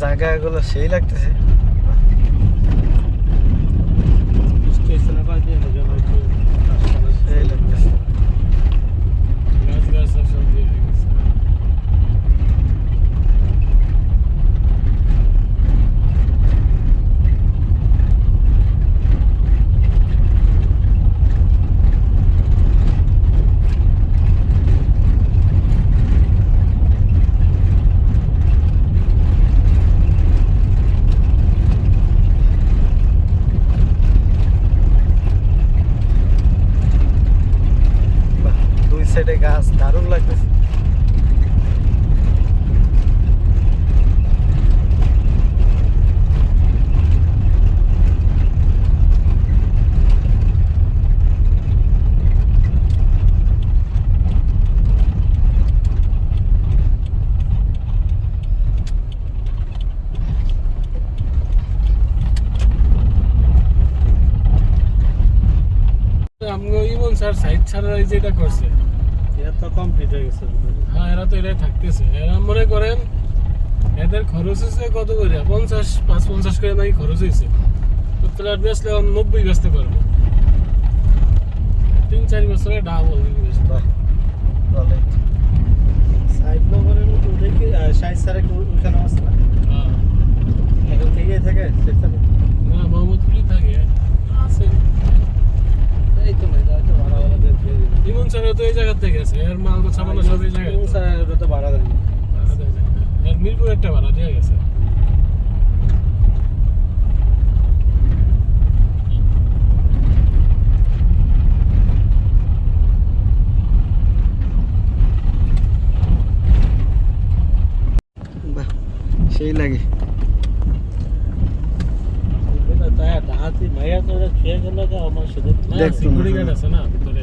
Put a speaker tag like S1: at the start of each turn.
S1: জায়গাগুলো সেই লাগতেছে।
S2: স্টেশনের পাশে যেন একটু
S1: সেই লাগতেছে।
S2: গাছ সব দিয়ে গেছে।
S1: বাহ, দুই সাইডে গাছ, দারুণ লাগতেছে।
S2: আমগো ইমন স্যার সাইড ছাড়া যেটা করছে
S3: এটা তো কমপ্লিট হয়ে গেছে।
S2: হ্যাঁ এরা তো এটাই থাকতেছে। এরা মনে করেন এদের খরচ হয়েছে কত করে 50 করে নাকি খরচ হয়েছে। তো ফ্ল্যাট বেচলে 90 বেচতে পারবো। 3-4 বছরে ডাবল
S1: বাহ, ভালোই।
S3: সাইড নম্বরের মতো উঠে কি সাইড সারা কি ওখানে আছে না?
S2: হ্যাঁ
S3: এখন থেকেই থাকে সাইড সারা।
S2: না মোহাম্মদপুরই থাকে আছে।
S3: এই তো না, এটা তো ভাড়া ভাড়া দিয়ে দিয়ে দিলাম।
S2: ইমন স্যার তো এই জায়গা থেকে আছে। এর মাল গোছানো সব এই জায়গায়।
S3: স্যার এটা তো ভাড়া দেন।
S2: এর মিরপুর একটা ভাড়া দেওয়া গেছে।
S1: বাহ, সেই লাগে।
S3: এটা তাই ডাহাতি মাইয়া তো এটা ছুঁয়ে গেল যে আমার সাথে
S2: না
S1: দেখতো না।
S2: সিকিউরিটি গার্ড আছে না ভিতরে।